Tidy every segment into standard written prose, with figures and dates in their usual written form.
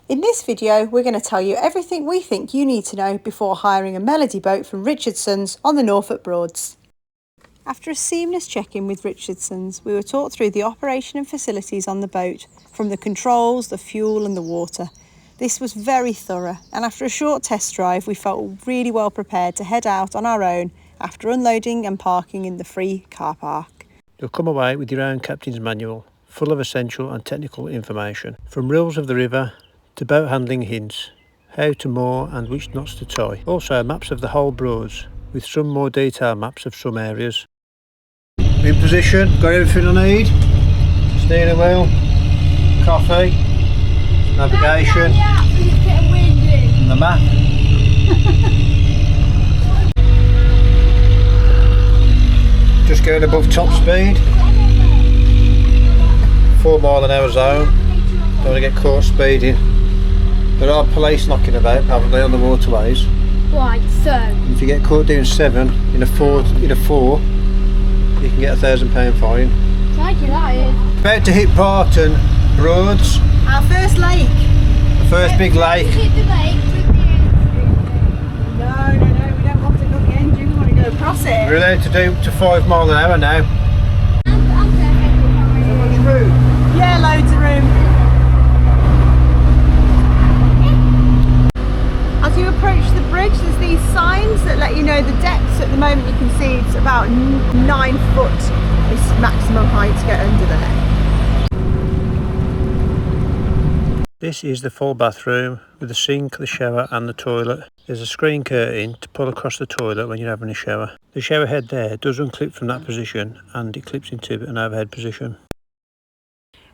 In this video, we're going to tell you everything we think you need to know before hiring a Melody boat from Richardson's on the Norfolk Broads. After a seamless check-in with Richardson's, we were talked through the operation and facilities on the boat, from the controls, the fuel and the water. This was very thorough, and after a short test drive, we felt really well prepared to head out on our own after unloading and parking in the free car park. You'll come away with your own captain's manual, full of essential and technical information, from rules of the river to boat handling hints, how to moor and which knots to tie. Also maps of the whole Broads, with some more detailed maps of some areas. In position, got everything I need. Steering wheel, coffee, navigation, and the map. Just going above top speed, 4 mile an hour zone. Don't want to get caught speeding. There are police knocking about, haven't they, on the waterways? Right, so if you get caught doing 7 in a 4, you can get a £1,000 fine. thank you, that is. About to hit Barton Broads, Our first lake. the first big lake. Hit the lake with the No, we don't want to go the engine, we want to go across it. We're allowed to do to 5 mile an hour now. I'm Room. Yeah, loads of room. As you approach the bridge, there's these signs that let you know the depths. At the moment you can see it's about 9 foot is maximum height to get under there. This is the full bathroom with the sink, the shower and the toilet. There's a screen curtain to pull across the toilet when you're having a shower. The shower head there does unclip from that position and it clips into an overhead position.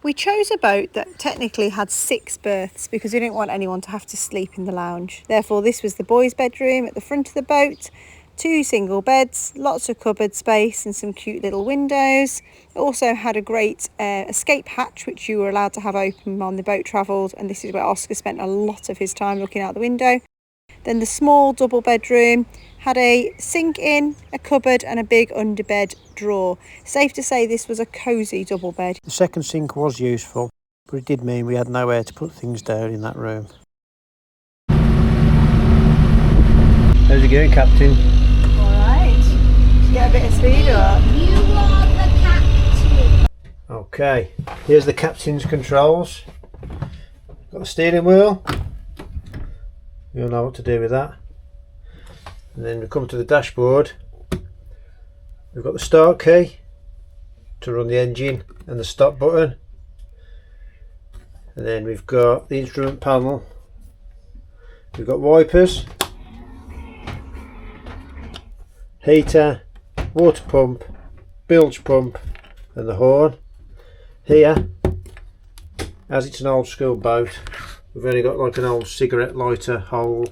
We chose a boat that technically had 6 berths because we didn't want anyone to have to sleep in the lounge. Therefore, this was the boys' bedroom at the front of the boat, 2 single beds, lots of cupboard space and some cute little windows. It also had a great escape hatch which you were allowed to have open on the boat travelled, and this is where Oscar spent a lot of his time looking out the window. Then the small double bedroom had a sink in, a cupboard and a big underbed drawer. Safe to say this was a cosy double bed. The second sink was useful, but it did mean we had nowhere to put things down in that room. How's it going, Captain? Alright, did you get a bit of speed up? You are the captain. Okay, here's the captain's controls. Got the steering wheel. You'll know what to do with that. And then we come to the dashboard. We've got the start key to run the engine and the stop button. And then we've got the instrument panel. We've got wipers, heater, water pump, bilge pump and the horn. Here, as it's an old school boat, we've only got like an old cigarette lighter hole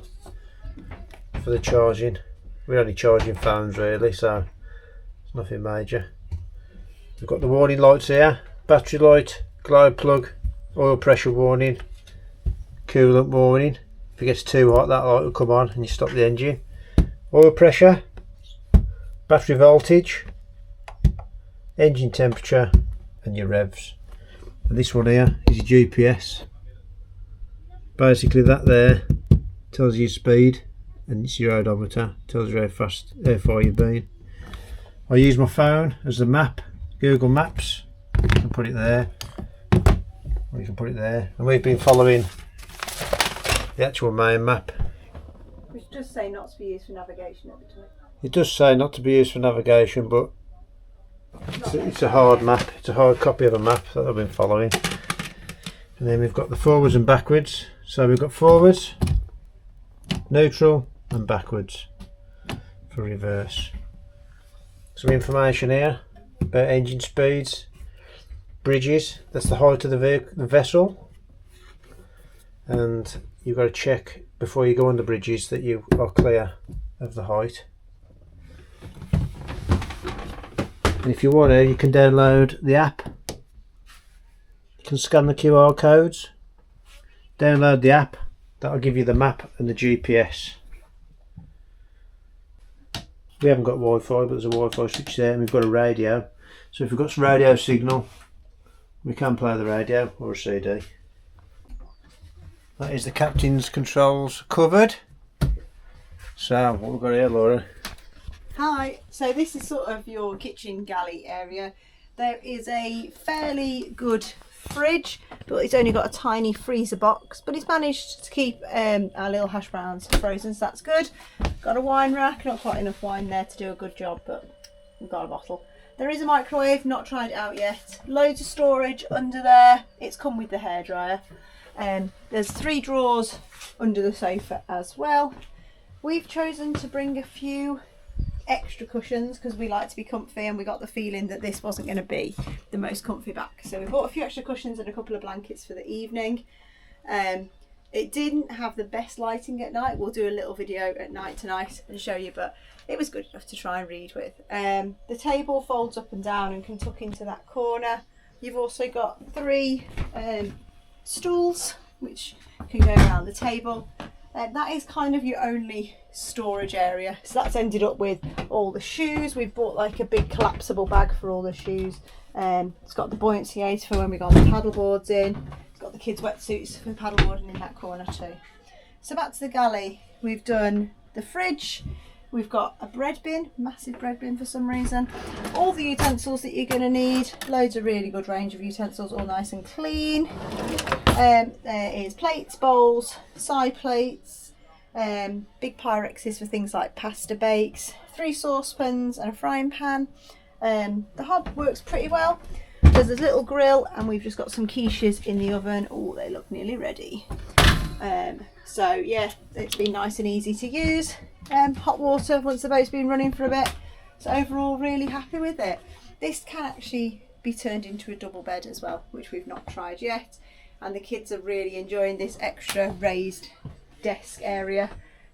for the charging. We're only charging phones really, so it's nothing major. We've got the warning lights here, battery light, globe plug, oil pressure warning, coolant warning. If it gets too hot that light will come on and you stop the engine. Oil pressure, battery voltage, engine temperature and your revs. And this one here is your GPS. Basically that there tells you your speed and it's your odometer, tells you how far you've been. I use my phone as the map, Google Maps. You can put it there, or you can put it there. And we've been following the actual main map. Which does say not to be used for navigation at the time. It does say not to be used for navigation, but it's a hard map, it's a hard copy of a map that I've been following. And then we've got the forwards and backwards. So we've got forwards, neutral and backwards for reverse. Some information here about engine speeds, bridges, that's the height of the vessel, and you've got to check before you go on the bridges that you are clear of the height. And if you want to, you can download the app. You can scan the QR codes, download the app, that'll give you the map and the GPS. We haven't got Wi-Fi, but there's a Wi-Fi switch there, and we've got a radio. So if we've got some radio signal, we can play the radio or a CD. That is the captain's controls cupboard. So what we've got here, Laura? Hi, so this is sort of your kitchen galley area. There is a fairly good fridge, but it's only got a tiny freezer box, but it's managed to keep our little hash browns frozen, so that's good. Got a wine rack, not quite enough wine there to do a good job, but we've got a bottle. There is a microwave, not tried it out yet. Loads of storage under there. It's come with the hairdryer. There's 3 drawers under the sofa as well. We've chosen to bring a few extra cushions because we like to be comfy, and we got the feeling that this wasn't going to be the most comfy back, so we bought a few extra cushions and a couple of blankets for the evening. It didn't have the best lighting at night. We'll do a little video at night tonight and show you, but it was good enough to try and read with. The table folds up and down and can tuck into that corner. You've also got 3 stools which can go around the table. That is kind of your only storage area. So that's ended up with all the shoes. We've bought like a big collapsible bag for all the shoes. It's got the buoyancy aids for when we got the paddle boards in. It's got the kids' wetsuits for paddleboarding in that corner too. So back to the galley. We've done the fridge. We've got a bread bin, massive bread bin for some reason. All the utensils that you're going to need. Loads of really good range of utensils, all nice and clean. There is plates, bowls, side plates, big Pyrexes for things like pasta bakes, 3 saucepans and a frying pan. The hob works pretty well. There's a little grill, and we've just got some quiches in the oven. Oh, they look nearly ready. So yeah, it's been nice and easy to use. Hot water once the boat's been running for a bit. So overall, really happy with it. This can actually be turned into a double bed as well, which we've not tried yet. And the kids are really enjoying this extra raised desk area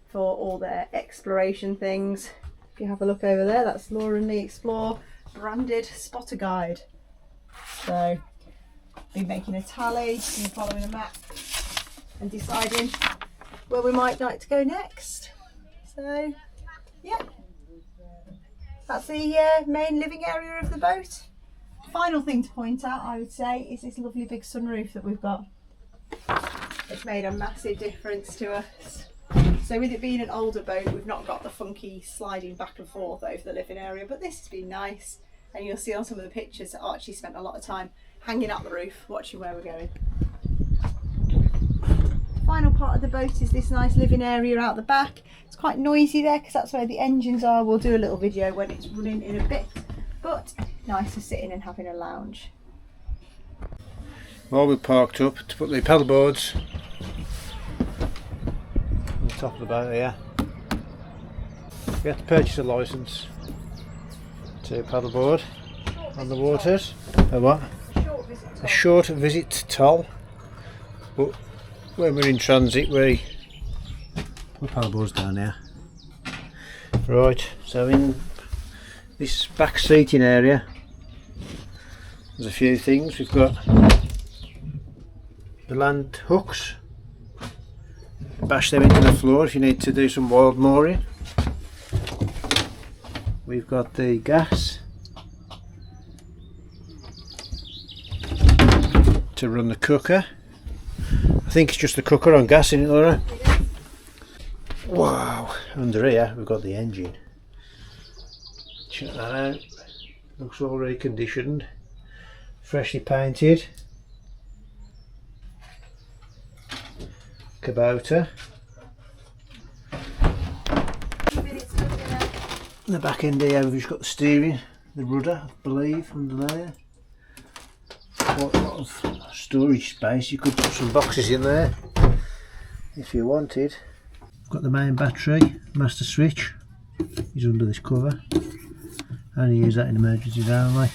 for all their exploration things. If you have a look over there, that's Laura and Lee Explore branded spotter guide. So been making a tally, been following a map and deciding where we might like to go next. So yeah, that's the main living area of the boat. Final thing to point out, I would say, is this lovely big sunroof that we've got. It's made a massive difference to us. So with it being an older boat, we've not got the funky sliding back and forth over the living area, but this has been nice. And you'll see on some of the pictures that Archie spent a lot of time hanging out the roof, watching where we're going. Final part of the boat is this nice living area out the back. It's quite noisy there because that's where the engines are. We'll do a little video when it's running in a bit, but nice to sit in and having a lounge. Well, we parked up to put the paddle boards on the top of the boat here. We had to purchase a licence to paddleboard on the waters. A what? A short visit toll. But when we're in transit, we put paddleboards down here. Right, so in this back seating area, there's a few things. We've got the land hooks. Bash them into the floor if you need to do some wild mooring. We've got the gas to run the cooker. I think it's just the cooker on gas, isn't it, Laura? Wow, under here we've got the engine. Check that out. Looks all reconditioned, freshly painted. Kubota. The back end here we've just got the steering, the rudder, I believe, under there. Quite a lot of storage space. You could put some boxes in there if you wanted. We've got the main battery, master switch is under this cover. Only use that in emergencies only.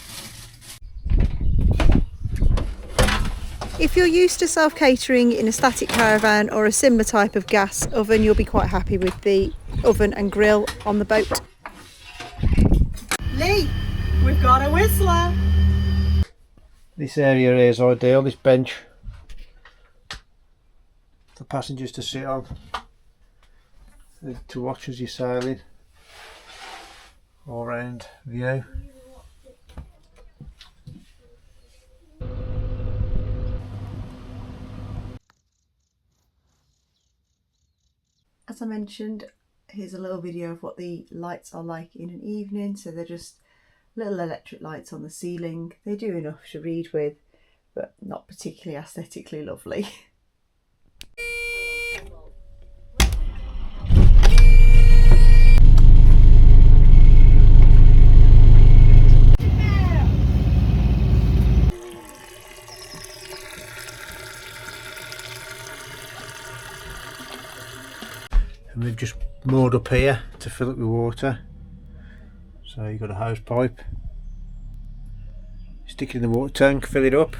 If you're used to self-catering in a static caravan or a similar type of gas oven, you'll be quite happy with the oven and grill on the boat. Lee, we've got a whistler. This area is ideal, this bench for passengers to sit on, to watch as you're sailing. All round view. As I mentioned, here's a little video of what the lights are like in an evening. So they're just little electric lights on the ceiling. They do enough to read with, but not particularly aesthetically lovely. And we've just moored up here to fill it with water. So you've got a hose pipe, stick it in the water tank, fill it up,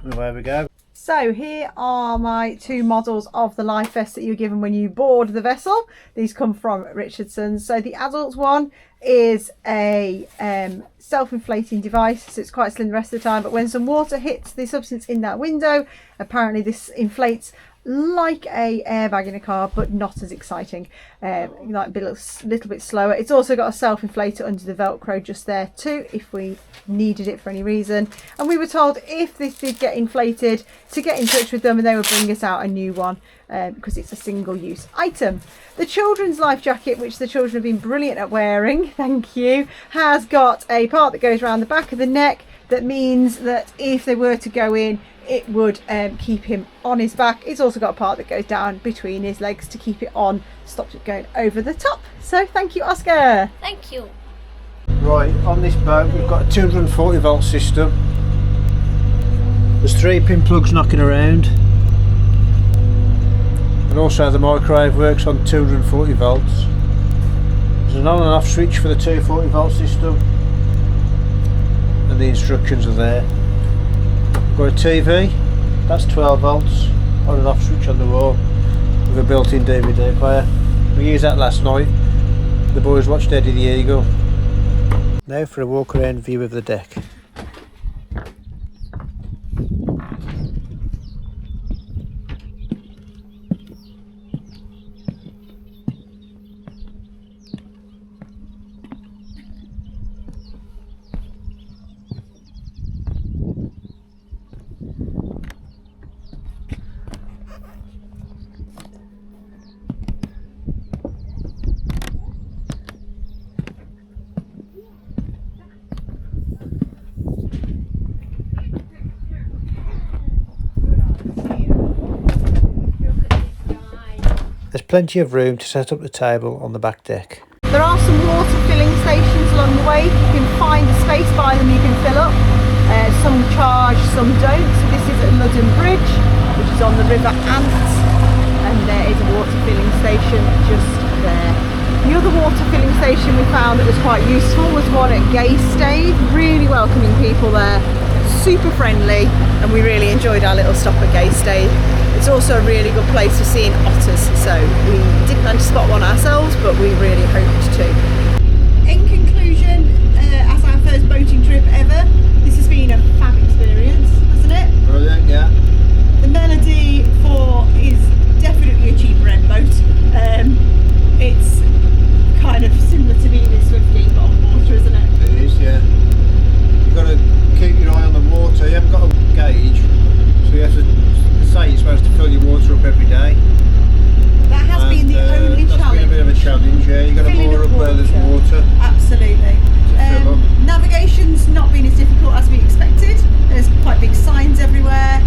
and away we go. So here are my two models of the life vest that you're given when you board the vessel. These come from Richardson. So the adult one is a self-inflating device, so it's quite slim the rest of the time, but when some water hits the substance in that window, apparently this inflates like a airbag in a car, but not as exciting, like a little bit slower. It's also got a self-inflator under the velcro just there too, if we needed it for any reason. And we were told if this did get inflated to get in touch with them and they would bring us out a new one, because it's a single-use item. The children's life jacket, which the children have been brilliant at wearing, thank you, has got a part that goes around the back of the neck that means that if they were to go in, it would keep him on his back. It's also got a part that goes down between his legs to keep it on, stops it going over the top. So thank you, Oscar. Thank you. Right, on this boat we've got a 240 volt system. There's 3 pin plugs knocking around, and also the microwave works on 240 volts. There's an on and off switch for the 240 volt system, and the instructions are there. We've got a TV, that's 12 volts, on and off switch on the wall, with a built-in DVD player. We used that last night. The boys watched Eddie the Eagle. Now for a walk around view of the deck. There's plenty of room to set up the table on the back deck. There are some water filling stations along the way. You can find a space by them you can fill up. Some charge, some don't. So this is at Ludden Bridge, which is on the River Ant, and there is a water filling station just there. The other water filling station we found that was quite useful was one at Galley. Really welcoming people there, super friendly, and we really enjoyed our little stop at Galley. It's also a really good place for seeing otters, so we didn't manage to spot one ourselves, but we really hoped to. In conclusion, as our first boating trip ever, this has been a fab experience, hasn't it? Brilliant, yeah. The Melody 4 is definitely a cheaper end boat. It's kind of similar to being in Swifty, but on water, isn't it? It is, yeah. You've got to keep your eye on the water. You haven't got a gauge, so you have to say you're supposed to fill your water up every day. That has been the only that's challenge. Been a bit of a challenge, yeah. You've got to moor up where there's water. Absolutely. Fill up. Navigation's not been as difficult as we expected. There's quite big signs everywhere.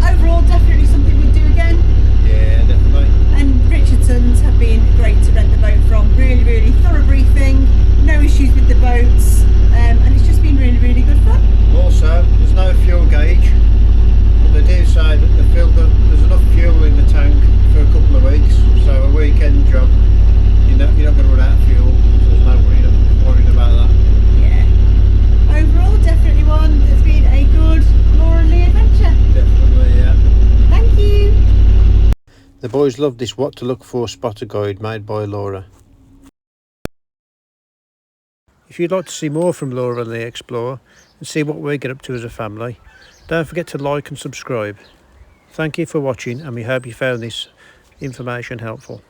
Overall, definitely something we'd do again. Yeah, definitely. And Richardson's have been great to rent the boat from. Really, really thorough briefing, no issues with the boats, and it's just been really, really good fun. Also, there's no fuel gauge, but they do say that there's enough fuel in the tank for a couple of weeks, so a weekend job, you're not going to run out of fuel, so there's no worrying about that. Yeah. Overall, definitely one that's been a good Laura and Lee adventure. Definitely, yeah. Thank you. The boys loved this What to Look For spotter guide made by Laura. If you'd like to see more from Laura and Lee Explore and see what we get up to as a family, don't forget to like and subscribe. Thank you for watching, and we hope you found this information helpful.